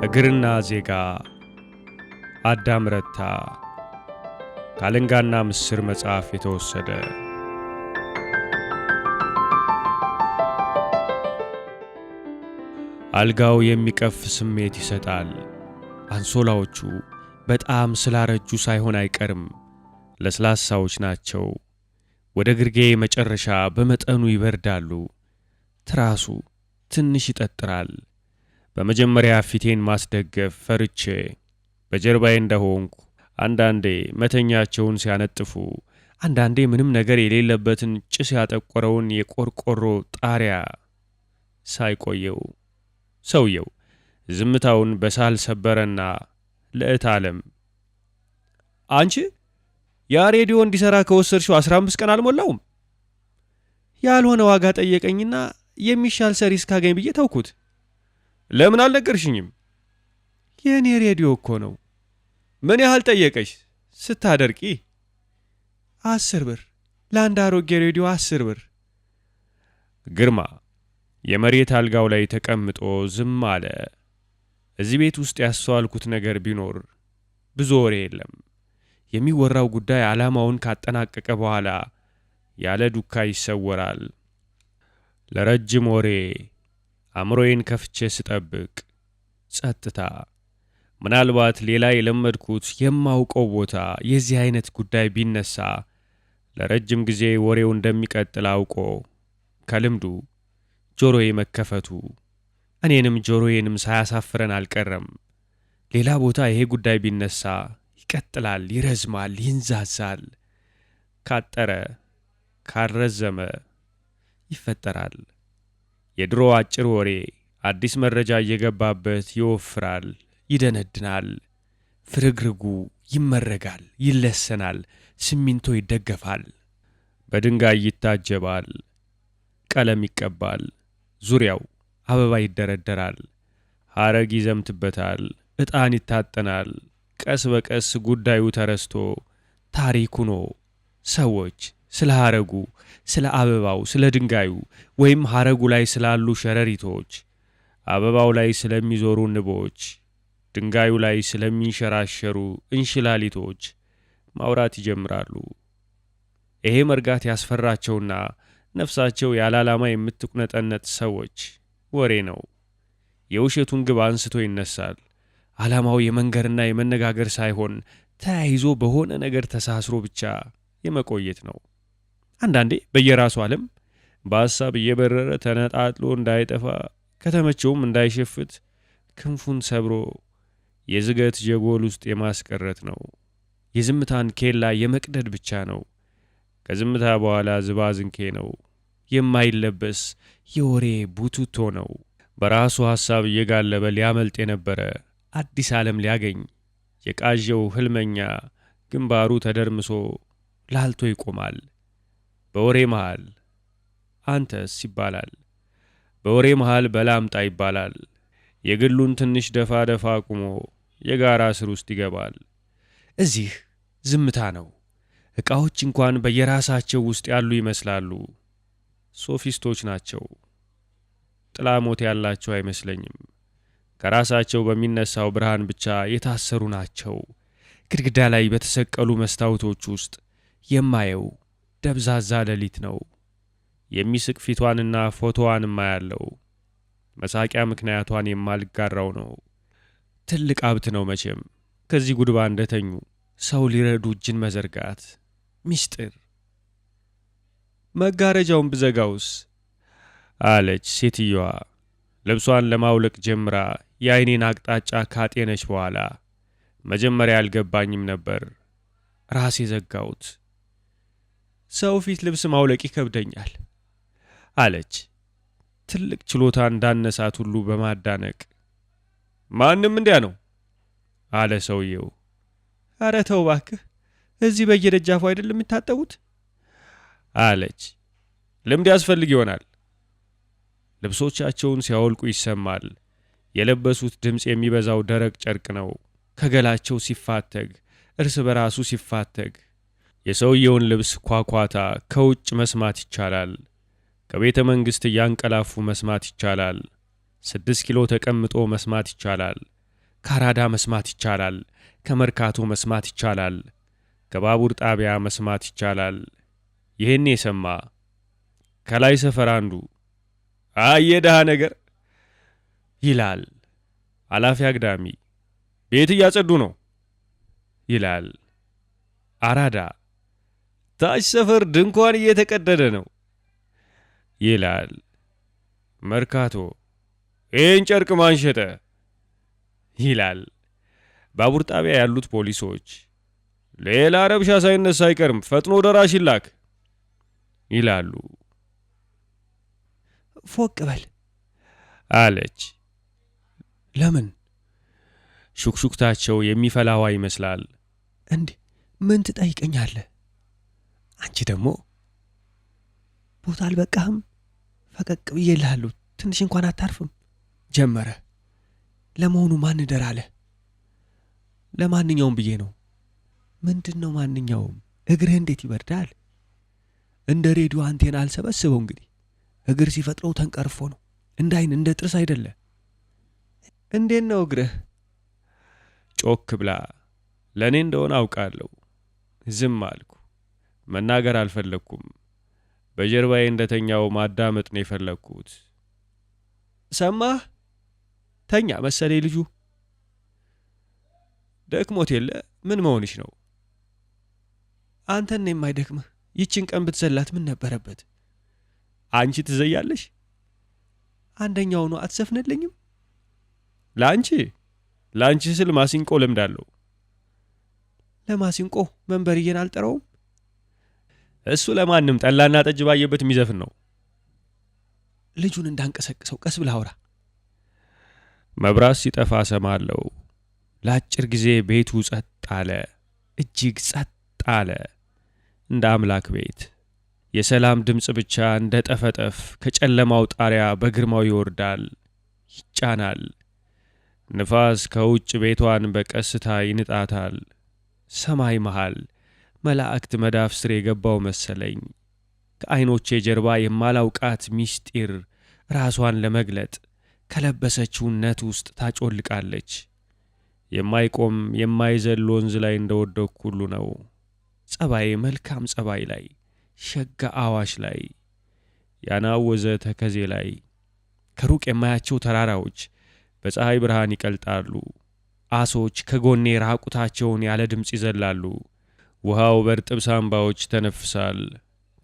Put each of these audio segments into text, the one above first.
እግርና ዜጋ አዳም ረታ ከአለንጋና ምስር መጽሐፍ የተወሰደ። አልጋው የሚቀፍ ስሜት ይሰጣል። አንሶላዎቹ በጣም ስላረጁ ሳይሆን አይቀርም ለስላሳዎች ናቸው። ወደ ግርጌ መጨረሻ በመጠኑ ይበርዳሉ። ትራሱ ትንሽ ይጠጥራል። በመጀመሪያ ፊቴን ማስደገፍ ፈርቼ በጀርባዬ እንደሆንኩ አንዳንዴ መተኛቸውን ሲያነጥፉ፣ አንዳንዴ ምንም ነገር የሌለበትን ጭስ ያጠቆረውን የቆርቆሮ ጣሪያ ሳይቆየው ሰውየው ዝምታውን በሳል ሰበረና ለእት ዓለም አንቺ ያ ሬዲዮ እንዲሰራ ከወሰድሽው 15 ቀን አልሞላውም ያልሆነ ዋጋ ጠየቀኝና የሚሻል ሰሪ እስካገኝ ብዬ ተውኩት። ለምን አልነገርሽኝም? የኔ ሬዲዮ እኮ ነው። ምን ያህል ጠየቀሽ ስታደርቂ? 10 ብር ለአንድ አሮጌ ሬዲዮ 10 ብር። ግርማ የመሬት አልጋው ላይ ተቀምጦ ዝም አለ። እዚህ ቤት ውስጥ ያስተዋልኩት ነገር ቢኖር ብዙ ወሬ የለም። የሚወራው ጉዳይ ዓላማውን ካጠናቀቀ በኋላ ያለ ዱካ ይሰወራል። ለረጅም ወሬ አእምሮዬን ከፍቼ ስጠብቅ ጸጥታ። ምናልባት ሌላ የለመድኩት የማውቀው ቦታ የዚህ አይነት ጉዳይ ቢነሳ ለረጅም ጊዜ ወሬው እንደሚቀጥል አውቆ ከልምዱ ጆሮዬ መከፈቱ እኔንም ጆሮዬንም ሳያሳፍረን አልቀረም። ሌላ ቦታ ይሄ ጉዳይ ቢነሳ ይቀጥላል፣ ይረዝማል፣ ይንዛዛል። ካጠረ ካረዘመ ይፈጠራል። የድሮ አጭር ወሬ አዲስ መረጃ እየገባበት ይወፍራል፣ ይደነድናል። ፍርግርጉ ይመረጋል፣ ይለሰናል፣ ሲሚንቶ ይደገፋል፣ በድንጋይ ይታጀባል፣ ቀለም ይቀባል፣ ዙሪያው አበባ ይደረደራል፣ ሐረግ ይዘምትበታል፣ ዕጣን ይታጠናል። ቀስ በቀስ ጉዳዩ ተረስቶ ታሪክ ሆኖ ሰዎች ስለ ሐረጉ፣ ስለ አበባው፣ ስለ ድንጋዩ ወይም ሐረጉ ላይ ስላሉ ሸረሪቶች፣ አበባው ላይ ስለሚዞሩ ንቦች፣ ድንጋዩ ላይ ስለሚንሸራሸሩ እንሽላሊቶች ማውራት ይጀምራሉ። ይሄ መርጋት ያስፈራቸውና ነፍሳቸው ያለ ዓላማ የምትቁነጠነጥ ሰዎች ወሬ ነው። የውሸቱን ግብ አንስቶ ይነሳል። ዓላማው የመንገርና የመነጋገር ሳይሆን ተያይዞ በሆነ ነገር ተሳስሮ ብቻ የመቆየት ነው። አንዳንዴ በየራሱ ዓለም በሐሳብ እየበረረ ተነጣጥሎ እንዳይጠፋ ከተመቸውም እንዳይሸፍት ክንፉን ሰብሮ የዝገት ጀጎል ውስጥ የማስቀረት ነው። የዝምታን ኬላ የመቅደድ ብቻ ነው። ከዝምታ በኋላ ዝባዝንኬ ነው። የማይለበስ የወሬ ቡቱቶ ነው። በራሱ ሐሳብ እየጋለበ ሊያመልጥ የነበረ አዲስ ዓለም ሊያገኝ የቃዠው ህልመኛ ግንባሩ ተደርምሶ ላልቶ ይቆማል። በወሬ መሃል አንተስ ይባላል። በወሬ መሃል በላምጣ ይባላል። የግሉን ትንሽ ደፋ ደፋ አቁሞ የጋራ ስር ውስጥ ይገባል። እዚህ ዝምታ ነው። ዕቃዎች እንኳን በየራሳቸው ውስጥ ያሉ ይመስላሉ። ሶፊስቶች ናቸው። ጥላሞት ያላቸው አይመስለኝም። ከራሳቸው በሚነሳው ብርሃን ብቻ የታሰሩ ናቸው። ግድግዳ ላይ በተሰቀሉ መስታወቶች ውስጥ የማየው ደብዛዛ ሌሊት ነው። የሚስቅ ፊቷንና ፎቶዋን ማያለው። መሳቂያ ምክንያቷን የማልጋራው ነው። ትልቅ ሀብት ነው መቼም። ከዚህ ጉድባ እንደተኙ ሰው ሊረዱ እጅን መዘርጋት ሚስጥር። መጋረጃውን ብዘጋውስ አለች ሴትየዋ ልብሷን ለማውለቅ ጀምራ የአይኔን አቅጣጫ ካጤነች በኋላ። መጀመሪያ አልገባኝም ነበር። ራሴ ዘጋውት። ሰው ፊት ልብስ ማውለቅ ይከብደኛል አለች ትልቅ ችሎታ እንዳነሳት ሁሉ በማዳነቅ። ማንም እንዲያ ነው አለ ሰውየው። ኧረ ተው እባክህ፣ እዚህ በየደጃፉ አይደለም የሚታጠቡት አለች። ልምድ ያስፈልግ ይሆናል። ልብሶቻቸውን ሲያወልቁ ይሰማል። የለበሱት ድምፅ የሚበዛው ደረቅ ጨርቅ ነው። ከገላቸው ሲፋተግ፣ እርስ በራሱ ሲፋተግ የሰውየውን ልብስ ኳኳታ ከውጭ መስማት ይቻላል። ከቤተ መንግሥት እያንቀላፉ መስማት ይቻላል። 6 ኪሎ ተቀምጦ መስማት ይቻላል። ከአራዳ መስማት ይቻላል፣ ከመርካቶ መስማት ይቻላል፣ ከባቡር ጣቢያ መስማት ይቻላል። ይህን የሰማ ከላይ ሰፈር አንዱ አየደሃ ነገር ይላል። አላፊ አግዳሚ ቤት እያጸዱ ነው ይላል። አራዳ ታች ሰፈር ድንኳን እየተቀደደ ነው ይላል። መርካቶ ይህን ጨርቅ ማን ሸጠ ይላል። ባቡር ጣቢያ ያሉት ፖሊሶች ሌላ ረብሻ ሳይነሳ አይቀርም፣ ፈጥኖ ደራሽ ይላክ ይላሉ። ፎቅ በል አለች። ለምን? ሹክሹክታቸው የሚፈላዋ ይመስላል። እንዴ ምን ትጠይቀኛለህ? አንቺ ደግሞ ቦታ አልበቃህም? ፈቀቅ ብዬልሃለሁ፣ ትንሽ እንኳን አታርፍም? ጀመረ። ለመሆኑ ማን እደር አለ? ለማንኛውም ብዬ ነው። ምንድን ነው ማንኛውም? እግርህ እንዴት ይበርዳል? እንደ ሬዲዮ አንቴና አልሰበስበው እንግዲህ። እግር ሲፈጥረው ተንቀርፎ ነው፣ እንደ አይን እንደ ጥርስ አይደለ። እንዴት ነው እግርህ? ጮክ ብላ ለእኔ እንደሆነ አውቃለሁ። ዝም አልኩ። መናገር አልፈለግኩም። በጀርባዬ እንደተኛው ማዳመጥ ነው የፈለግኩት። ሰማህ? ተኛ መሰለኝ ልጁ። ደክሞት የለ ምን መሆንሽ ነው? አንተን የማይደክምህ ይችን ቀን ብትዘላት ምን ነበረበት? አንቺ ትዘያለሽ? አንደኛውኑ አትዘፍንልኝም? ለአንቺ ስል ማሲንቆ ለምዳለሁ። ለማሲንቆ መንበርዬን አልጠራውም? እሱ ለማንም ጠላና ጠጅ ባየበት የሚዘፍን ነው። ልጁን እንዳንቀሰቅሰው ቀስ ብለህ አውራ። መብራት ሲጠፋ ሰማለሁ። ለአጭር ጊዜ ቤቱ ጸጥ አለ፣ እጅግ ጸጥ አለ። እንደ አምላክ ቤት የሰላም ድምፅ ብቻ እንደ ጠፈጠፍ ከጨለማው ጣሪያ በግርማው ይወርዳል፣ ይጫናል። ንፋስ ከውጭ ቤቷን በቀስታ ይንጣታል። ሰማይ መሃል መላእክት መዳፍ ስር የገባው መሰለኝ። ከዐይኖቼ ጀርባ የማላውቃት ሚስጢር ራሷን ለመግለጥ ከለበሰችው ነት ውስጥ ታጮልቃለች። የማይቆም የማይዘል ወንዝ ላይ እንደወደኩ ሁሉ ነው። ጸባዬ መልካም ጸባይ ላይ፣ ሸጋ አዋሽ ላይ፣ ያናወዘ ተከዜ ላይ። ከሩቅ የማያቸው ተራራዎች በፀሐይ ብርሃን ይቀልጣሉ። አሶች ከጎኔ ራቁታቸውን ያለ ድምፅ ይዘላሉ። ውሃው በርጥብ ሳምባዎች ተነፍሳል።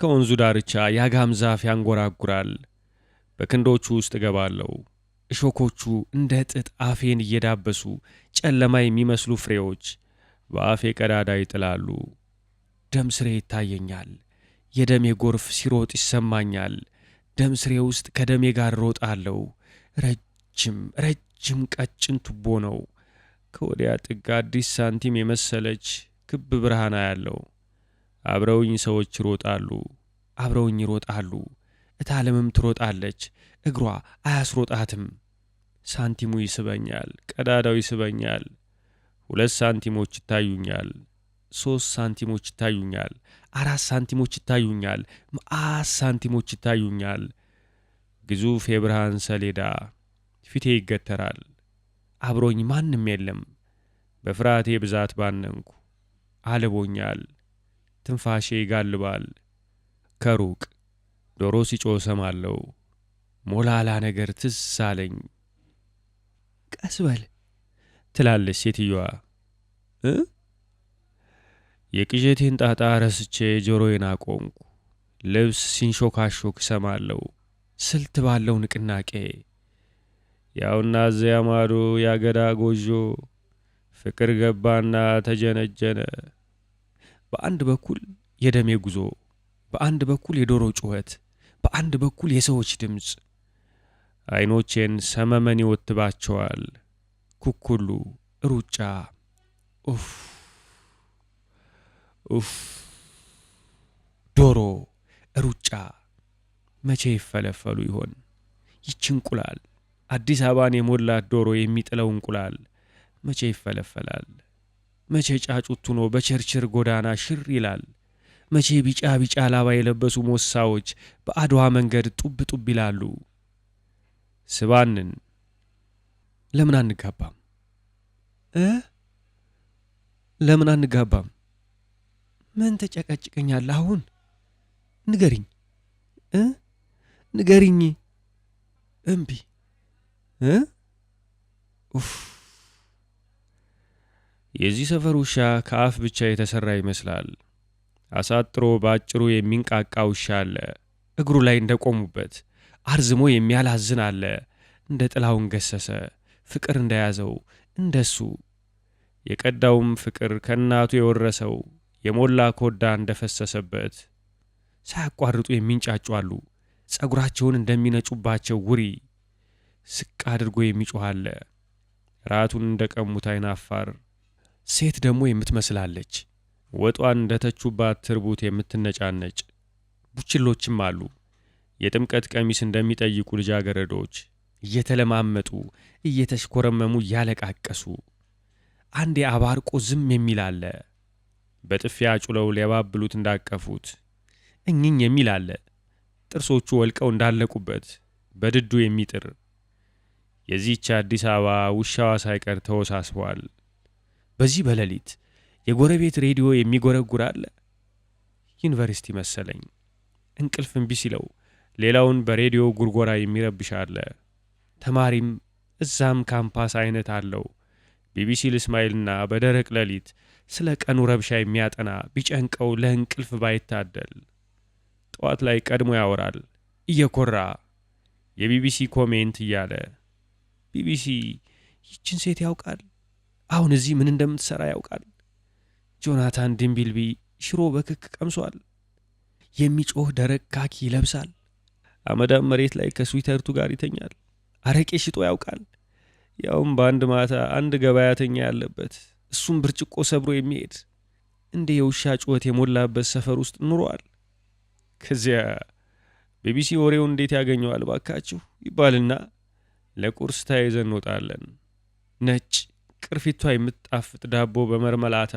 ከወንዙ ዳርቻ የአጋም ዛፍ ያንጎራጉራል። በክንዶቹ ውስጥ እገባለሁ። እሾኮቹ እንደ ጥጥ አፌን እየዳበሱ ጨለማ የሚመስሉ ፍሬዎች በአፌ ቀዳዳ ይጥላሉ። ደም ስሬ ይታየኛል። የደሜ ጎርፍ ሲሮጥ ይሰማኛል። ደም ስሬ ውስጥ ከደሜ ጋር ሮጣለሁ። ረጅም ቀጭን ቱቦ ነው። ከወዲያ ጥግ አዲስ ሳንቲም የመሰለች ክብ ብርሃን ያለው። አብረውኝ ሰዎች ይሮጣሉ፣ አብረውኝ ይሮጣሉ። እታለምም ትሮጣለች፣ እግሯ አያስሮጣትም። ሳንቲሙ ይስበኛል፣ ቀዳዳው ይስበኛል። 2 ሳንቲሞች ይታዩኛል፣ 3 ሳንቲሞች ይታዩኛል፣ 4 ሳንቲሞች ይታዩኛል፣ መዓት ሳንቲሞች ይታዩኛል። ግዙፍ የብርሃን ሰሌዳ ፊቴ ይገተራል። አብሮኝ ማንም የለም። በፍርሃቴ ብዛት ባነንኩ። አልቦኛል። ትንፋሼ ይጋልባል። ከሩቅ ዶሮ ሲጮህ ሰማለሁ። ሞላላ ነገር ትዝ አለኝ። ቀስ በል ትላለች ሴትዮዋ። የቅዠቴን ጣጣ ረስቼ ጆሮዬን አቆምኩ። ልብስ ሲንሾካሾክ ሰማለሁ፣ ስልት ባለው ንቅናቄ። ያውና እዚያ ማዶ ያገዳ ጎጆ ፍቅር ገባና ተጀነጀነ። በአንድ በኩል የደሜ ጉዞ፣ በአንድ በኩል የዶሮ ጩኸት፣ በአንድ በኩል የሰዎች ድምፅ። አይኖቼን ሰመመን ይወትባቸዋል። ኩኩሉ፣ ሩጫ። ኡፍ ኡፍ። ዶሮ፣ ሩጫ። መቼ ይፈለፈሉ ይሆን? ይች እንቁላል፣ አዲስ አበባን የሞላት ዶሮ የሚጥለው እንቁላል መቼ ይፈለፈላል? መቼ ጫጩት ሆኖ በቸርችር ጎዳና ሽር ይላል? መቼ ቢጫ ቢጫ ላባ የለበሱ ሞሳዎች በአድዋ መንገድ ጡብ ጡብ ይላሉ? ስባንን ለምን አንጋባም? ለምን አንጋባም? ምን ተጨቀጭቀኛለህ አሁን? ንገሪኝ ንገሪኝ። እምቢ። ኡፍ! የዚህ ሰፈር ውሻ ከአፍ ብቻ የተሰራ ይመስላል። አሳጥሮ በአጭሩ የሚንቃቃ ውሻ አለ። እግሩ ላይ እንደቆሙበት አርዝሞ የሚያላዝን አለ። እንደ ጥላሁን ገሰሰ ፍቅር እንደያዘው እንደሱ የቀዳውም ፍቅር ከእናቱ የወረሰው የሞላ ኮዳ እንደፈሰሰበት ሳያቋርጡ የሚንጫጩ አሉ። ጸጉራቸውን እንደሚነጩባቸው ውሪ ስቅ አድርጎ የሚጮህ አለ። ራቱን እንደቀሙት አይናፋር ሴት ደግሞ የምትመስላለች። ወጧን እንደተቹባት ትርቡት የምትነጫነጭ ቡችሎችም አሉ። የጥምቀት ቀሚስ እንደሚጠይቁ ልጃገረዶች እየተለማመጡ እየተሽኮረመሙ እያለቃቀሱ። አንዴ አባርቆ ዝም የሚል አለ። በጥፊያ ጩለው ሊያባብሉት እንዳቀፉት እኝኝ የሚል አለ። ጥርሶቹ ወልቀው እንዳለቁበት በድዱ የሚጥር። የዚህች አዲስ አበባ ውሻዋ ሳይቀር ተወሳስቧል። በዚህ በሌሊት የጎረቤት ሬዲዮ የሚጎረጉር አለ። ዩኒቨርሲቲ መሰለኝ። እንቅልፍ እምቢ ሲለው ሌላውን በሬዲዮ ጉርጎራ የሚረብሽ አለ። ተማሪም እዛም ካምፓስ አይነት አለው። ቢቢሲ ልስማኤልና በደረቅ ሌሊት ስለ ቀኑ ረብሻ የሚያጠና ቢጨንቀው ለእንቅልፍ ባይታደል ጠዋት ላይ ቀድሞ ያወራል እየኮራ የቢቢሲ ኮሜንት እያለ። ቢቢሲ ይችን ሴት ያውቃል? አሁን እዚህ ምን እንደምትሰራ ያውቃል? ጆናታን ድንቢልቢ ሽሮ በክክ ቀምሷል። የሚጮህ ደረቅ ካኪ ይለብሳል። አመዳም መሬት ላይ ከስዊተርቱ ጋር ይተኛል። አረቄ ሽጦ ያውቃል? ያውም በአንድ ማታ አንድ ገበያተኛ ያለበት፣ እሱም ብርጭቆ ሰብሮ የሚሄድ። እንደ የውሻ ጩኸት የሞላበት ሰፈር ውስጥ ኑሯል። ከዚያ ቢቢሲ ወሬውን እንዴት ያገኘዋል ባካችሁ ይባልና ለቁርስ ተያይዘን እንወጣለን። ነጭ ቅርፊቷ የምትጣፍጥ ዳቦ በመርመላታ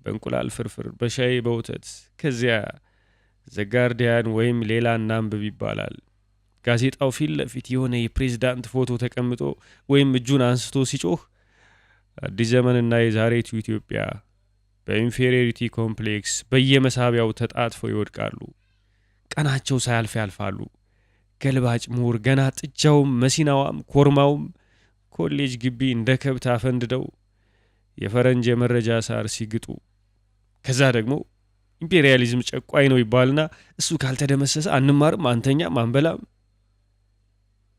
በእንቁላል ፍርፍር በሻይ በወተት። ከዚያ ዘጋርዲያን ወይም ሌላ እናንብብ ይባላል። ጋዜጣው ፊት ለፊት የሆነ የፕሬዝዳንት ፎቶ ተቀምጦ ወይም እጁን አንስቶ ሲጮህ አዲስ ዘመንና የዛሬቱ ኢትዮጵያ በኢንፌሪዮሪቲ ኮምፕሌክስ በየመሳቢያው ተጣጥፈው ይወድቃሉ። ቀናቸው ሳያልፍ ያልፋሉ። ገልባጭ ምሁር ገና ጥጃውም መሲናዋም ኮርማውም ኮሌጅ ግቢ እንደ ከብት አፈንድደው የፈረንጅ የመረጃ ሳር ሲግጡ። ከዛ ደግሞ ኢምፔሪያሊዝም ጨቋይ ነው ይባልና እሱ ካልተደመሰሰ አንማርም፣ አንተኛም፣ አንበላም።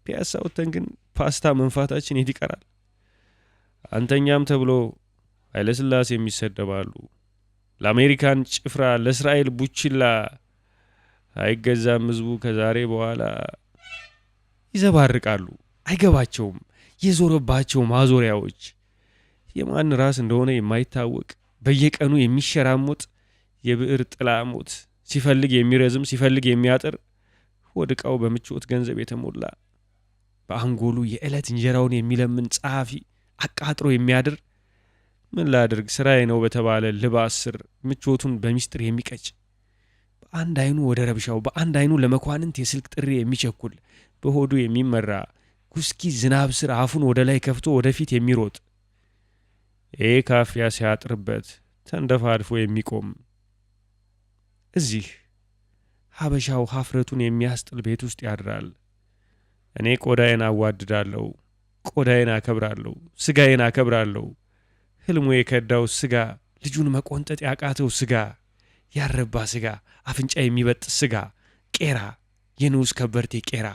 ፒያሳ ወጥተን ግን ፓስታ መንፋታችን የት ይቀራል? አንተኛም ተብሎ ኃይለሥላሴ የሚሰደባሉ። ለአሜሪካን ጭፍራ ለእስራኤል ቡችላ አይገዛም ህዝቡ ከዛሬ በኋላ ይዘባርቃሉ። አይገባቸውም። የዞረባቸው ማዞሪያዎች የማን ራስ እንደሆነ የማይታወቅ በየቀኑ የሚሸራሞጥ የብዕር ጥላ ሞት፣ ሲፈልግ የሚረዝም ሲፈልግ የሚያጥር ወድቃው በምቾት ገንዘብ የተሞላ በአንጎሉ የዕለት እንጀራውን የሚለምን ጸሐፊ አቃጥሮ የሚያድር ምን ላድርግ ስራዬ ነው በተባለ ልባስ ስር ምቾቱን በሚስጥር የሚቀጭ በአንድ አይኑ ወደ ረብሻው በአንድ አይኑ ለመኳንንት የስልክ ጥሪ የሚቸኩል በሆዱ የሚመራ ጉስኪ ዝናብ ስር አፉን ወደ ላይ ከፍቶ ወደፊት የሚሮጥ ካፊያ ሲያጥርበት ተንደፋድፎ የሚቆም እዚህ ሀበሻው ሀፍረቱን የሚያስጥል ቤት ውስጥ ያድራል። እኔ ቆዳዬን አዋድዳለሁ፣ ቆዳዬን አከብራለሁ፣ ስጋዬን አከብራለሁ። ህልሙ የከዳው ስጋ፣ ልጁን መቆንጠጥ ያቃተው ስጋ፣ ያረባ ስጋ፣ አፍንጫ የሚበጥስ ስጋ፣ ቄራ፣ የንዑስ ከበርቴ ቄራ፣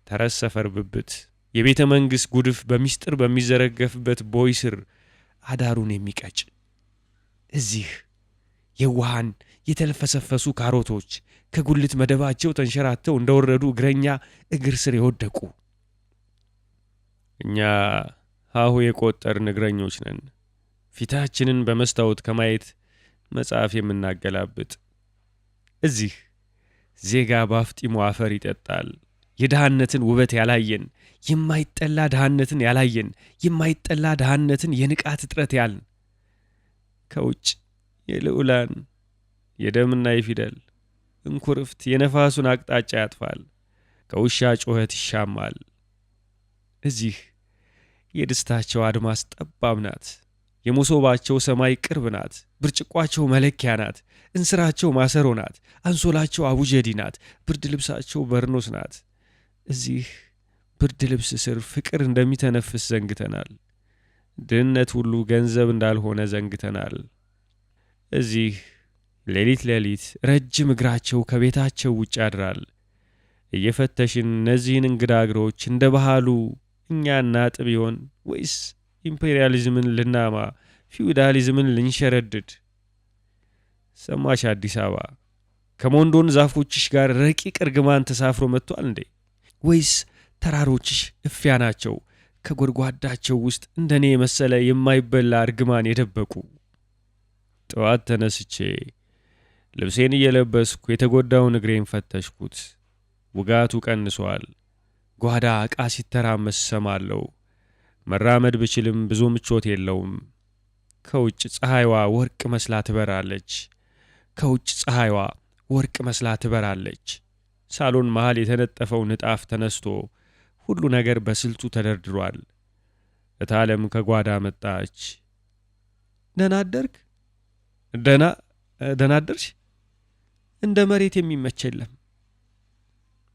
ተረስ ሰፈር ብብት፣ የቤተ መንግሥት ጉድፍ በሚስጥር በሚዘረገፍበት ቦይ ስር አዳሩን የሚቀጭ እዚህ የዋሃን የተልፈሰፈሱ ካሮቶች ከጉልት መደባቸው ተንሸራተው እንደወረዱ እግረኛ እግር ስር የወደቁ እኛ ሀሁ የቆጠርን እግረኞች ነን። ፊታችንን በመስታወት ከማየት መጽሐፍ የምናገላብጥ እዚህ ዜጋ ባፍጢሙ አፈር ይጠጣል። የድሃነትን ውበት ያላየን፣ የማይጠላ ድሃነትን ያላየን፣ የማይጠላ ድሃነትን የንቃት እጥረት ያልን ከውጭ የልዑላን የደምና የፊደል እንኩርፍት የነፋሱን አቅጣጫ ያጥፋል፣ ከውሻ ጮኸት ይሻማል። እዚህ የደስታቸው አድማስ ጠባብ ናት። የመሶባቸው ሰማይ ቅርብ ናት። ብርጭቋቸው መለኪያ ናት። እንስራቸው ማሰሮ ናት። አንሶላቸው አቡጀዲ ናት። ብርድ ልብሳቸው በርኖስ ናት። እዚህ ብርድ ልብስ ስር ፍቅር እንደሚተነፍስ ዘንግተናል። ድህነት ሁሉ ገንዘብ እንዳልሆነ ዘንግተናል። እዚህ ሌሊት ሌሊት ረጅም እግራቸው ከቤታቸው ውጭ ያድራል። እየፈተሽን እነዚህን እንግዳ እግሮች እንደ ባህሉ እኛ እናጥብ ይሆን ወይስ ኢምፔሪያሊዝምን ልናማ ፊውዳሊዝምን ልንሸረድድ? ሰማሽ አዲስ አበባ፣ ከሞንዶን ዛፎችሽ ጋር ረቂቅ እርግማን ተሳፍሮ መጥቷል እንዴ? ወይስ ተራሮችሽ እፊያ ናቸው ከጎድጓዳቸው ውስጥ እንደኔ የመሰለ የማይበላ እርግማን የደበቁ? ጠዋት ተነስቼ ልብሴን እየለበስኩ የተጎዳውን እግሬን ፈተሽኩት። ውጋቱ ቀንሷል። ጓዳ ዕቃ ሲተራመስ ሰማለሁ። መራመድ ብችልም ብዙ ምቾት የለውም። ከውጭ ፀሐይዋ ወርቅ መስላ ትበራለች። ከውጭ ፀሐይዋ ወርቅ መስላ ትበራለች። ሳሎን መሃል የተነጠፈው ንጣፍ ተነስቶ ሁሉ ነገር በስልቱ ተደርድሯል። እታለም ከጓዳ መጣች። ደህና አደርክ? ደህና አደርሽ? እንደ መሬት የሚመች የለም።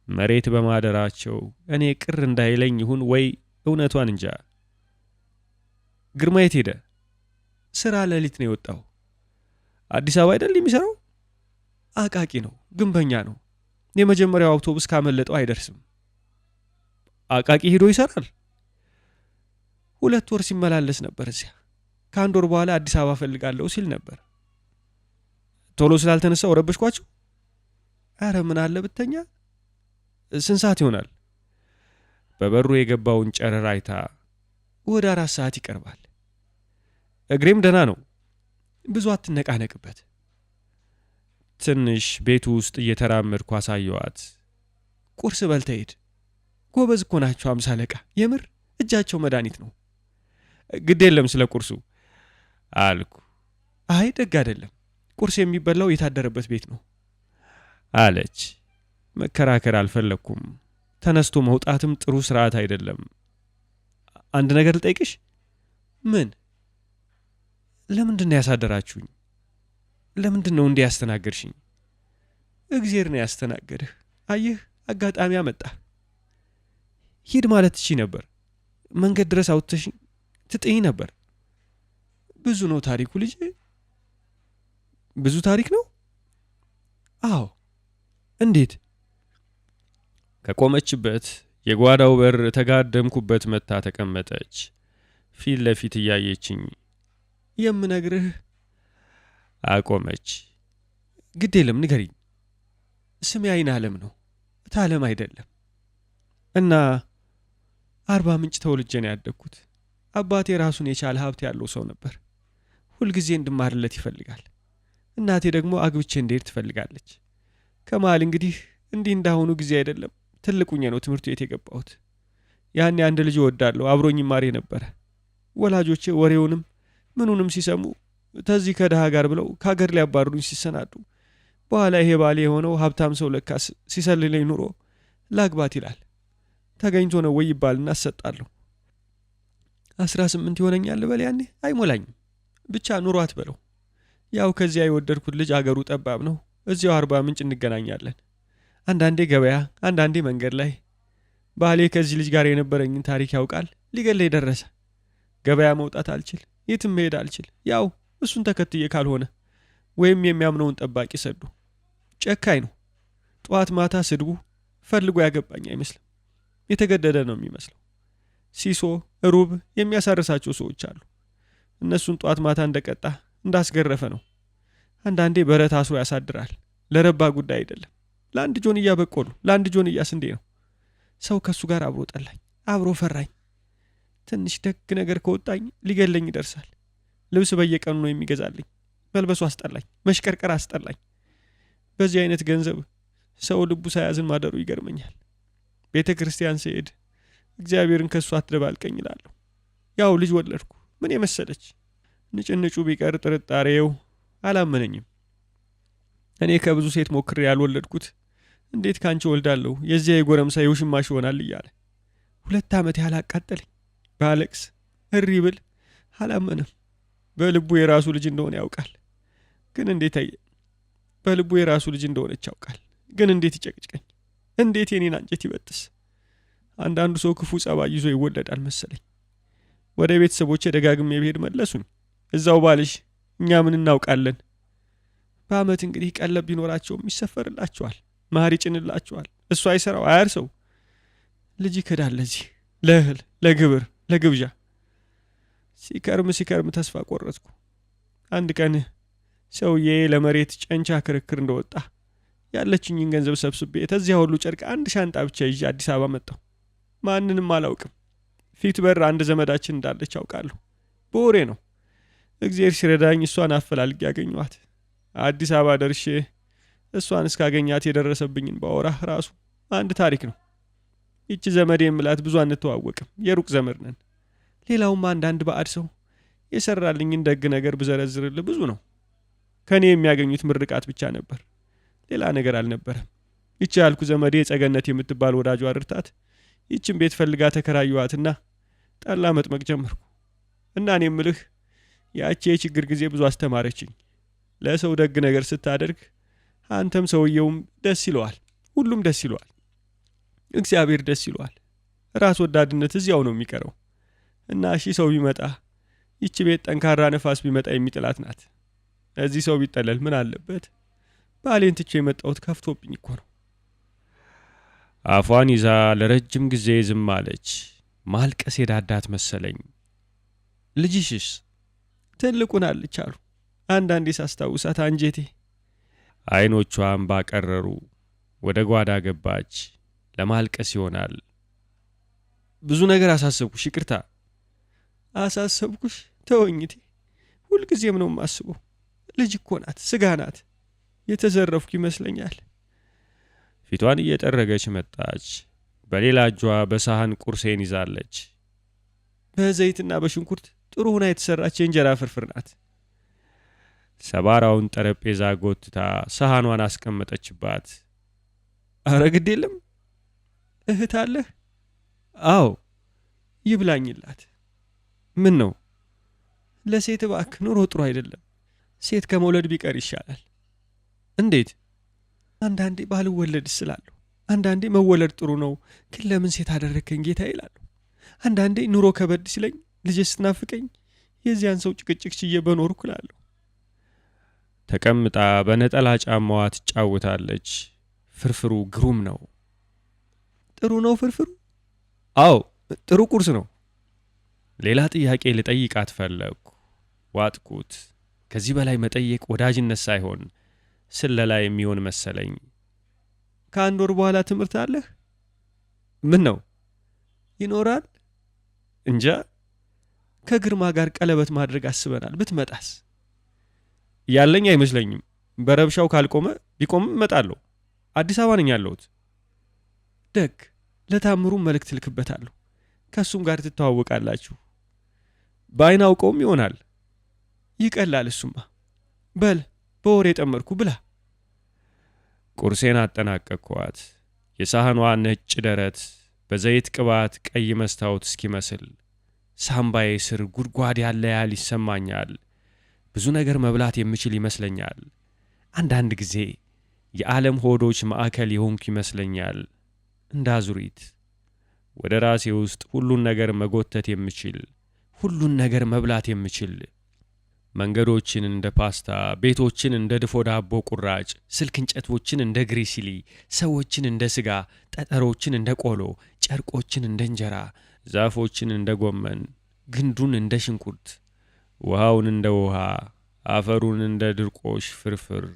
መሬት በማደራቸው እኔ ቅር እንዳይለኝ ይሁን ወይ እውነቷን እንጃ። ግርማ የት ሄደ? ስራ ሌሊት ነው የወጣው። አዲስ አበባ አይደል የሚሰራው? አቃቂ ነው፣ ግንበኛ ነው። የመጀመሪያው አውቶቡስ ካመለጠው አይደርስም። አቃቂ ሄዶ ይሰራል። 2 ወር ሲመላለስ ነበር እዚያ። ከ1 ወር በኋላ አዲስ አበባ ፈልጋለሁ ሲል ነበር። ቶሎ ስላልተነሳው ረበሽኳቸው? አረ ምን አለ ብተኛ። ስንት ሰዓት ይሆናል? በበሩ የገባውን ጨረር አይታ ወደ 4 ሰዓት ይቀርባል። እግሬም ደህና ነው። ብዙ አትነቃነቅበት። ትንሽ ቤቱ ውስጥ እየተራመድኩ አሳየዋት። ቁርስ በልተ ሄድ። ጎበዝ እኮ ናቸው 50 አለቃ። የምር እጃቸው መድኃኒት ነው። ግድ የለም ስለ ቁርሱ አልኩ። አይ ደግ አይደለም፣ ቁርስ የሚበላው የታደረበት ቤት ነው አለች። መከራከር አልፈለግኩም። ተነስቶ መውጣትም ጥሩ ስርዓት አይደለም። አንድ ነገር ልጠይቅሽ። ምን? ለምንድን ነው ያሳደራችሁኝ? ለምንድን ነው እንዲህ ያስተናገድሽኝ? እግዜር ነው ያስተናገድህ። አየህ፣ አጋጣሚ አመጣህ። ሂድ ማለት ትችይ ነበር። መንገድ ድረስ አውጥተሽኝ ትጥኝ ነበር። ብዙ ነው ታሪኩ ልጄ። ብዙ ታሪክ ነው? አዎ። እንዴት? ከቆመችበት የጓዳው በር ተጋደምኩበት መታ ተቀመጠች። ፊት ለፊት እያየችኝ የምነግርህ አቆመች። ግድ የለም ንገሪኝ። ስሜ አይን ዓለም ነው፣ እታለም አይደለም። እና 40 ምንጭ ተወልጄ ነው ያደግኩት። አባቴ ራሱን የቻለ ሀብት ያለው ሰው ነበር። ሁልጊዜ እንድማርለት ይፈልጋል። እናቴ ደግሞ አግብቼ እንድሄድ ትፈልጋለች። ከመሃል እንግዲህ እንዲህ እንዳሁኑ ጊዜ አይደለም፣ ትልቁኝ ነው ትምህርት ቤት የገባሁት። ያኔ አንድ ልጅ እወዳለሁ አብሮኝ ማር ነበረ። ወላጆቼ ወሬውንም ምኑንም ሲሰሙ ተዚህ ከድሃ ጋር ብለው ከሀገር ሊያባርሩኝ ሲሰናዱ፣ በኋላ ይሄ ባሌ የሆነው ሀብታም ሰው ለካስ ሲሰልለኝ ኑሮ ላግባት ይላል። ተገኝቶ ነው ወይ ይባልና እሰጣለሁ። 18 ይሆነኛል በል ያኔ አይሞላኝም። ብቻ ኑሯት በለው። ያው ከዚያ የወደድኩት ልጅ አገሩ ጠባብ ነው። እዚያው 40 ምንጭ እንገናኛለን። አንዳንዴ ገበያ፣ አንዳንዴ መንገድ ላይ። ባሌ ከዚህ ልጅ ጋር የነበረኝን ታሪክ ያውቃል። ሊገለኝ ደረሰ። ገበያ መውጣት አልችል፣ የትም መሄድ አልችል። ያው እሱን ተከትዬ ካልሆነ ወይም የሚያምነውን ጠባቂ ሰዱ። ጨካኝ ነው። ጠዋት ማታ ስድቡ ፈልጎ ያገባኝ አይመስልም። የተገደደ ነው የሚመስለው። ሲሶ ሩብ የሚያሳርሳቸው ሰዎች አሉ። እነሱን ጠዋት ማታ እንደቀጣ እንዳስገረፈ ነው። አንዳንዴ በረት አስሮ ያሳድራል። ለረባ ጉዳይ አይደለም። ለአንድ ጆንያ በቆሎ፣ ለአንድ ጆንያ ስንዴ ነው። ሰው ከሱ ጋር አብሮ ጠላኝ፣ አብሮ ፈራኝ። ትንሽ ደግ ነገር ከወጣኝ ሊገለኝ ይደርሳል። ልብስ በየቀኑ ነው የሚገዛልኝ። መልበሱ አስጠላኝ፣ መሽቀርቀር አስጠላኝ። በዚህ አይነት ገንዘብ ሰው ልቡ ሳያዝን ማደሩ ይገርመኛል። ቤተ ክርስቲያን ስሄድ እግዚአብሔርን ከሱ አትደባልቀኝ እላለሁ። ያው ልጅ ወለድኩ፣ ምን የመሰለች። ንጭንጩ ቢቀር ጥርጣሬው አላመነኝም። እኔ ከብዙ ሴት ሞክሬ ያልወለድኩት እንዴት ካንቺ ወልዳለሁ የዚያ የጎረምሳ የውሽማሽ ይሆናል እያለ 2 ዓመት ያህል አቃጠለኝ። ባለቅስ እሪ ብል አላመነም። በልቡ የራሱ ልጅ እንደሆነ ያውቃል። ግን እንዴት በልቡ የራሱ ልጅ እንደሆነች ያውቃል። ግን እንዴት ይጨቅጭቀኝ? እንዴት የኔን አንጀት ይበጥስ? አንዳንዱ ሰው ክፉ ጸባይ ይዞ ይወለዳል መሰለኝ። ወደ ቤተሰቦቼ ደጋግሜ ብሄድ መለሱኝ። እዛው ባልሽ፣ እኛ ምን እናውቃለን? በአመት እንግዲህ ቀለብ ቢኖራቸውም ይሰፈርላቸዋል፣ ማር ይጭንላቸዋል። እሱ አይሰራው አያርሰው። ልጅ ይከዳል ለዚህ ለእህል፣ ለግብር፣ ለግብዣ። ሲከርም ተስፋ ቆረጥኩ። አንድ ቀን ሰውዬ ለመሬት ጨንቻ ክርክር እንደወጣ ያለችኝን ገንዘብ ሰብስቤ ተዚያ ሁሉ ጨርቅ አንድ ሻንጣ ብቻ ይዤ አዲስ አበባ መጣሁ። ማንንም አላውቅም። ፊት በር አንድ ዘመዳችን እንዳለች አውቃለሁ። በወሬ ነው። እግዚአብሔር ሲረዳኝ እሷን አፈላልጌ ያገኘኋት። አዲስ አበባ ደርሼ እሷን እስካገኛት የደረሰብኝን ባወራህ ራሱ አንድ ታሪክ ነው። ይቺ ዘመዴ የምላት ብዙ አንተዋወቅም፣ የሩቅ ዘመድ ነን። ሌላውም አንዳንድ ባዕድ ሰው የሰራልኝን ደግ ነገር ብዘረዝርልህ ብዙ ነው። ከኔ የሚያገኙት ምርቃት ብቻ ነበር፣ ሌላ ነገር አልነበረም። ይቺ ያልኩ ዘመዴ ጸገነት የምትባል ወዳጇ አድርታት ይችን ቤት ፈልጋ ተከራዩዋትና ጠላ መጥመቅ ጀመርኩ። እና እኔ የምልህ ያቺ የችግር ጊዜ ብዙ አስተማረችኝ። ለሰው ደግ ነገር ስታደርግ አንተም ሰውየውም ደስ ይለዋል፣ ሁሉም ደስ ይለዋል፣ እግዚአብሔር ደስ ይለዋል። ራስ ወዳድነት እዚያው ነው የሚቀረው። እና እሺ ሰው ቢመጣ ይቺ ቤት ጠንካራ ነፋስ ቢመጣ የሚጥላት ናት። እዚህ ሰው ቢጠለል ምን አለበት? ባሌን ትቼ የመጣሁት ከፍቶብኝ እኮ ነው። አፏን ይዛ ለረጅም ጊዜ ዝም አለች። ማልቀስ የዳዳት መሰለኝ። ልጅሽስ? ትልቁን አለች አሉ። አንዳንዴ ሳስታውሳት አንጀቴ። አይኖቿን ባቀረሩ ወደ ጓዳ ገባች። ለማልቀስ ይሆናል። ብዙ ነገር አሳሰብኩሽ፣ ይቅርታ። አሳሰብኩሽ? ተወኝቴ። ሁልጊዜም ነው የማስበው። ልጅ እኮ ናት፣ ስጋ ናት። የተዘረፍኩ ይመስለኛል። ፊቷን እየጠረገች መጣች። በሌላ እጇ በሳህን ቁርሴን ይዛለች። በዘይትና በሽንኩርት ጥሩ ሆና የተሰራች የእንጀራ ፍርፍር ናት። ሰባራውን ጠረጴዛ ጎትታ ሳህኗን አስቀመጠችባት። አረ ግድ የለም። እህት አለህ? አዎ። ይብላኝላት። ምን ነው? ለሴት እባክህ፣ ኑሮ ጥሩ አይደለም። ሴት ከመውለድ ቢቀር ይሻላል። እንዴት? አንዳንዴ ባልወለድ ስላለሁ፣ አንዳንዴ መወለድ ጥሩ ነው ግን ለምን ሴት አደረከኝ ጌታ ይላሉ። አንዳንዴ ኑሮ ከበድ ሲለኝ፣ ልጅ ስትናፍቀኝ የዚያን ሰው ጭቅጭቅ ችዬ በኖርኩ እላለሁ። ተቀምጣ በነጠላ ጫማዋ ትጫወታለች። ፍርፍሩ ግሩም ነው። ጥሩ ነው ፍርፍሩ? አዎ ጥሩ ቁርስ ነው። ሌላ ጥያቄ ልጠይቃት ፈለግኩ። ዋጥኩት። ከዚህ በላይ መጠየቅ ወዳጅነት ሳይሆን ስለላ የሚሆን መሰለኝ። ከአንድ ወር በኋላ ትምህርት አለህ? ምን ነው? ይኖራል እንጃ። ከግርማ ጋር ቀለበት ማድረግ አስበናል። ብትመጣስ? ያለኝ አይመስለኝም። በረብሻው ካልቆመ፣ ቢቆምም እመጣለሁ። አዲስ አበባ ነኝ ያለሁት። ደግ። ለታምሩም መልእክት ልክበታለሁ። ከሱም ጋር ትተዋወቃላችሁ። በአይን አውቀውም ይሆናል። ይቀላል እሱማ። በል በወሬ ጠመርኩ፣ ብላ። ቁርሴን አጠናቀቅኳት። የሳህኗ ነጭ ደረት በዘይት ቅባት ቀይ መስታወት እስኪመስል ሳምባዬ ስር ጉድጓድ ያለ ያህል ይሰማኛል። ብዙ ነገር መብላት የምችል ይመስለኛል። አንዳንድ ጊዜ የዓለም ሆዶች ማዕከል የሆንኩ ይመስለኛል። እንደ አዙሪት ወደ ራሴ ውስጥ ሁሉን ነገር መጎተት የምችል፣ ሁሉን ነገር መብላት የምችል፣ መንገዶችን እንደ ፓስታ፣ ቤቶችን እንደ ድፎ ዳቦ ቁራጭ፣ ስልክ እንጨቶችን እንደ ግሪሲሊ፣ ሰዎችን እንደ ስጋ፣ ጠጠሮችን እንደ ቆሎ፣ ጨርቆችን እንደ እንጀራ፣ ዛፎችን እንደ ጎመን፣ ግንዱን እንደ ሽንኩርት፣ ውሃውን እንደ ውሃ፣ አፈሩን እንደ ድርቆሽ ፍርፍር።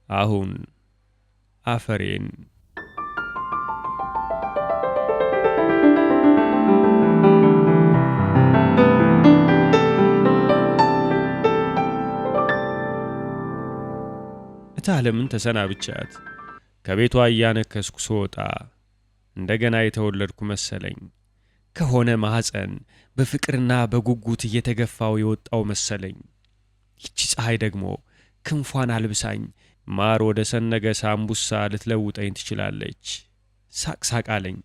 አሁን አፈሬን ዓለምን ተሰናብቻት ከቤቷ እያነከስኩ ስወጣ እንደገና የተወለድኩ መሰለኝ። ከሆነ ማህፀን በፍቅርና በጉጉት እየተገፋው የወጣው መሰለኝ። ይቺ ፀሐይ ደግሞ ክንፏን አልብሳኝ ማር ወደ ሰነገ ሳምቡሳ ልትለውጠኝ ትችላለች። ሳቅ ሳቅ አለኝ።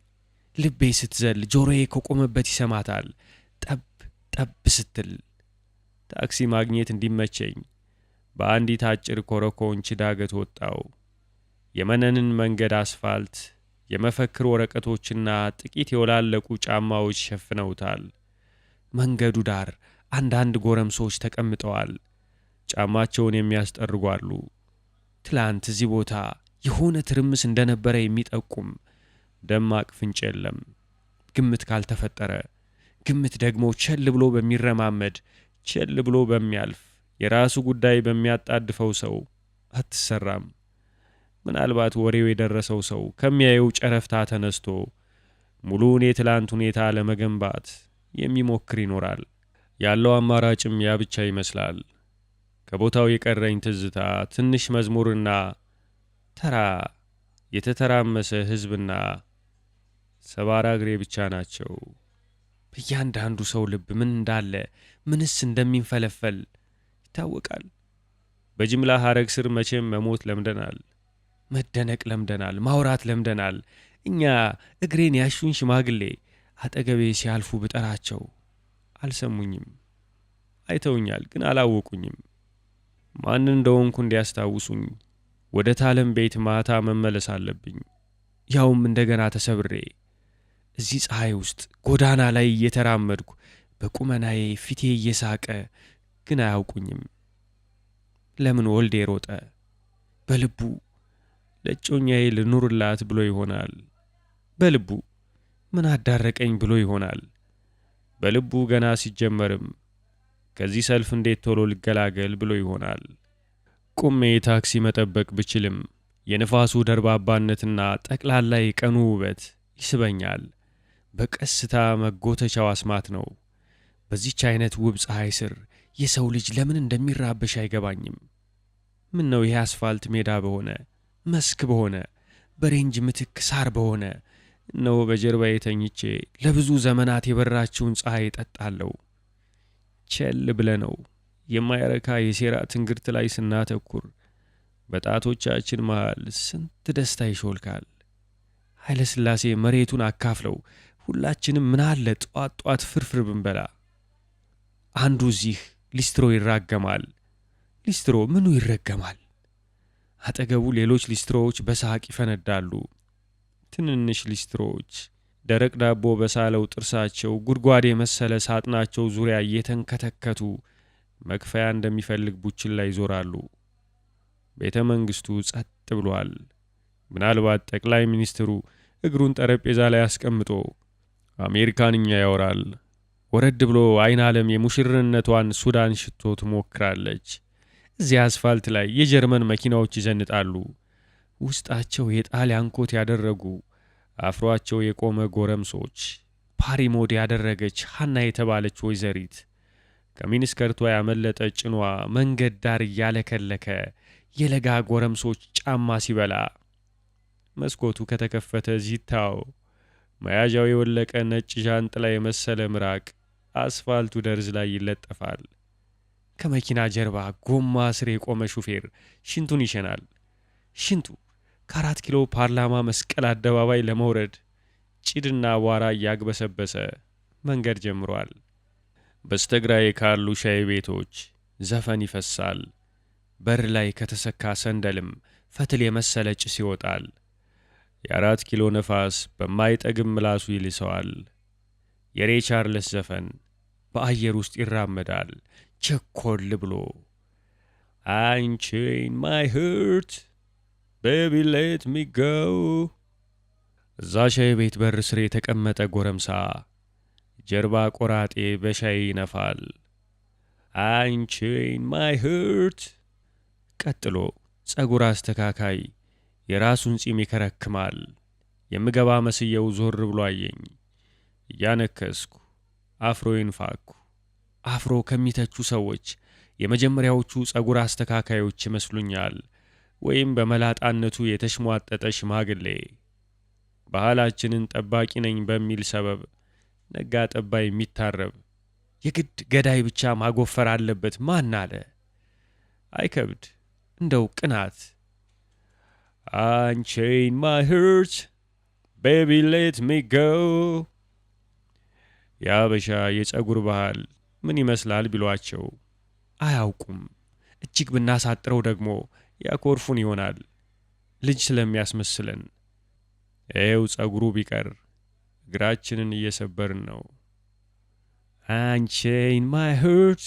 ልቤ ስትዘል ጆሮዬ ከቆመበት ይሰማታል ጠብ ጠብ ስትል። ታክሲ ማግኘት እንዲመቸኝ በአንዲት አጭር ኮረኮንች ዳገት ወጣው። የመነንን መንገድ አስፋልት የመፈክር ወረቀቶችና ጥቂት የወላለቁ ጫማዎች ሸፍነውታል። መንገዱ ዳር አንዳንድ ጎረምሶች ተቀምጠዋል። ጫማቸውን የሚያስጠርጓሉ። ትላንት እዚህ ቦታ የሆነ ትርምስ እንደነበረ የሚጠቁም ደማቅ ፍንጭ የለም። ግምት ካልተፈጠረ፣ ግምት ደግሞ ቸል ብሎ በሚረማመድ ቸል ብሎ በሚያልፍ የራሱ ጉዳይ በሚያጣድፈው ሰው አትሰራም። ምናልባት ወሬው የደረሰው ሰው ከሚያየው ጨረፍታ ተነስቶ ሙሉውን የትላንት ሁኔታ ለመገንባት የሚሞክር ይኖራል። ያለው አማራጭም ያ ብቻ ይመስላል። ከቦታው የቀረኝ ትዝታ ትንሽ መዝሙርና ተራ የተተራመሰ ሕዝብና ሰባራ እግሬ ብቻ ናቸው። በእያንዳንዱ ሰው ልብ ምን እንዳለ ምንስ እንደሚንፈለፈል ይታወቃል። በጅምላ ሐረግ ስር መቼም መሞት ለምደናል፣ መደነቅ ለምደናል፣ ማውራት ለምደናል። እኛ እግሬን ያሹን ሽማግሌ አጠገቤ ሲያልፉ ብጠራቸው አልሰሙኝም። አይተውኛል፣ ግን አላወቁኝም። ማን እንደሆንኩ እንዲያስታውሱኝ ወደ ታለም ቤት ማታ መመለስ አለብኝ። ያውም እንደገና ተሰብሬ እዚህ ፀሐይ ውስጥ ጎዳና ላይ እየተራመድኩ በቁመናዬ ፊቴ እየሳቀ ግን አያውቁኝም። ለምን ወልዴ ሮጠ? በልቡ ለእጮኛዬ ልኑርላት ብሎ ይሆናል። በልቡ ምን አዳረቀኝ ብሎ ይሆናል። በልቡ ገና ሲጀመርም ከዚህ ሰልፍ እንዴት ቶሎ ልገላገል ብሎ ይሆናል። ቁሜ ታክሲ መጠበቅ ብችልም የንፋሱ ደርባባነትና ጠቅላላ የቀኑ ውበት ይስበኛል። በቀስታ መጎተቻው አስማት ነው። በዚች አይነት ውብ ፀሐይ ስር የሰው ልጅ ለምን እንደሚራበሽ አይገባኝም። ምን ነው ይሄ አስፋልት ሜዳ በሆነ፣ መስክ በሆነ፣ በሬንጅ ምትክ ሳር በሆነ ነው በጀርባዬ ተኝቼ ለብዙ ዘመናት የበራችውን ፀሐይ እጠጣለሁ። ቸል ብለ ነው የማይረካ የሴራ ትንግርት ላይ ስናተኩር በጣቶቻችን መሃል ስንት ደስታ ይሾልካል። ኃይለ ሥላሴ መሬቱን አካፍለው ሁላችንም ምናለ ጧት ጧት ፍርፍር ብንበላ። አንዱ እዚህ ሊስትሮ ይራገማል። ሊስትሮ ምኑ ይረገማል? አጠገቡ ሌሎች ሊስትሮዎች በሳቅ ይፈነዳሉ። ትንንሽ ሊስትሮዎች ደረቅ ዳቦ በሳለው ጥርሳቸው ጉድጓድ የመሰለ ሳጥናቸው ዙሪያ እየተንከተከቱ መክፈያ እንደሚፈልግ ቡችላ ይዞራሉ። ቤተ መንግሥቱ ጸጥ ብሏል። ምናልባት ጠቅላይ ሚኒስትሩ እግሩን ጠረጴዛ ላይ አስቀምጦ አሜሪካንኛ ያወራል። ወረድ ብሎ አይን ዓለም የሙሽርነቷን ሱዳን ሽቶ ትሞክራለች። እዚያ አስፋልት ላይ የጀርመን መኪናዎች ይዘንጣሉ። ውስጣቸው የጣሊያን ኮት ያደረጉ አፍሯቸው የቆመ ጎረምሶች፣ ፓሪሞድ ያደረገች ሐና የተባለች ወይዘሪት ከሚኒስከርቷ ያመለጠ ጭኗ መንገድ ዳር እያለከለከ የለጋ ጎረምሶች ጫማ ሲበላ፣ መስኮቱ ከተከፈተ ዚታው መያዣው የወለቀ ነጭ ዣንጥላ የመሰለ ምራቅ አስፋልቱ ደርዝ ላይ ይለጠፋል። ከመኪና ጀርባ ጎማ ስር የቆመ ሹፌር ሽንቱን ይሸናል። ሽንቱ ከ4 ኪሎ ፓርላማ መስቀል አደባባይ ለመውረድ ጭድና አቧራ እያግበሰበሰ መንገድ ጀምሯል። በስተግራዬ ካሉ ሻይ ቤቶች ዘፈን ይፈሳል። በር ላይ ከተሰካ ሰንደልም ፈትል የመሰለ ጭስ ይወጣል። የ4 ኪሎ ነፋስ በማይጠግም ምላሱ ይልሰዋል። የሬ ቻርልስ ዘፈን በአየር ውስጥ ይራመዳል ቸኮል ብሎ። አንቺን ማይ ህርት ቤቢ ሌት ሚ ጎ። እዛ ሻይ ቤት በር ስር የተቀመጠ ጎረምሳ ጀርባ ቆራጤ በሻይ ይነፋል። አንቺን ማይ ህርት። ቀጥሎ ጸጉር አስተካካይ የራሱን ጺም ይከረክማል። የምገባ መስየው ዞር ብሎ አየኝ። እያነከስኩ አፍሮዬን ፋኩ። አፍሮ ከሚተቹ ሰዎች የመጀመሪያዎቹ ጸጉር አስተካካዮች ይመስሉኛል፣ ወይም በመላጣነቱ የተሽሟጠጠ ሽማግሌ። ባህላችንን ጠባቂ ነኝ በሚል ሰበብ ነጋ ጠባ የሚታረብ የግድ ገዳይ ብቻ ማጎፈር አለበት ማን አለ? አይከብድ እንደው ቅናት። አንቺን ማይ ህርት baby let me go የአበሻ የጸጉር ባህል ምን ይመስላል ቢሏቸው አያውቁም። እጅግ ብናሳጥረው ደግሞ ያኮርፉን ይሆናል ልጅ ስለሚያስመስለን። ይኸው ጸጉሩ ቢቀር እግራችንን እየሰበርን ነው። Unchain my hurt,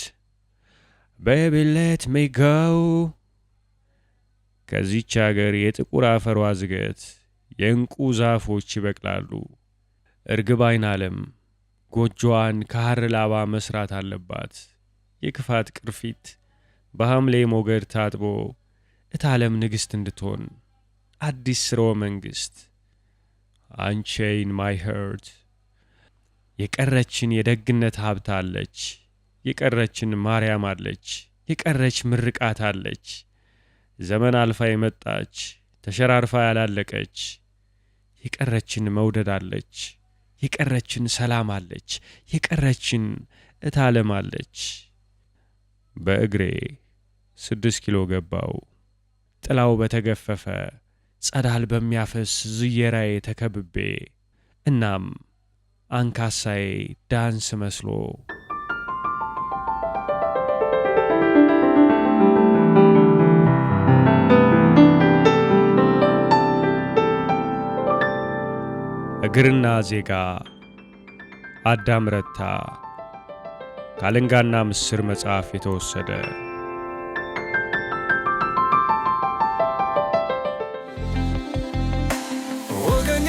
baby let me go ከዚች አገር የጥቁር አፈሯ ዝገት የእንቁ ዛፎች ይበቅላሉ። እርግብ አይን ዓለም ጎጆዋን ከሐር ላባ መስራት አለባት። የክፋት ቅርፊት በሐምሌ ሞገድ ታጥቦ እታለም ንግሥት እንድትሆን አዲስ ስርወ መንግሥት። Unchain my heart የቀረችን የደግነት ሀብት አለች። የቀረችን ማርያም አለች። የቀረች ምርቃት አለች። ዘመን አልፋ የመጣች ተሸራርፋ ያላለቀች የቀረችን መውደድ አለች። የቀረችን ሰላም አለች። የቀረችን እታለም አለች። በእግሬ 6 ኪሎ ገባው። ጥላው በተገፈፈ ጸዳል በሚያፈስ ዝየራዬ ተከብቤ እናም አንካሳዬ ዳንስ መስሎ እግርና ዜጋ አዳም ረታ ከአለንጋና ምስር መጽሐፍ የተወሰደ። ወገኛ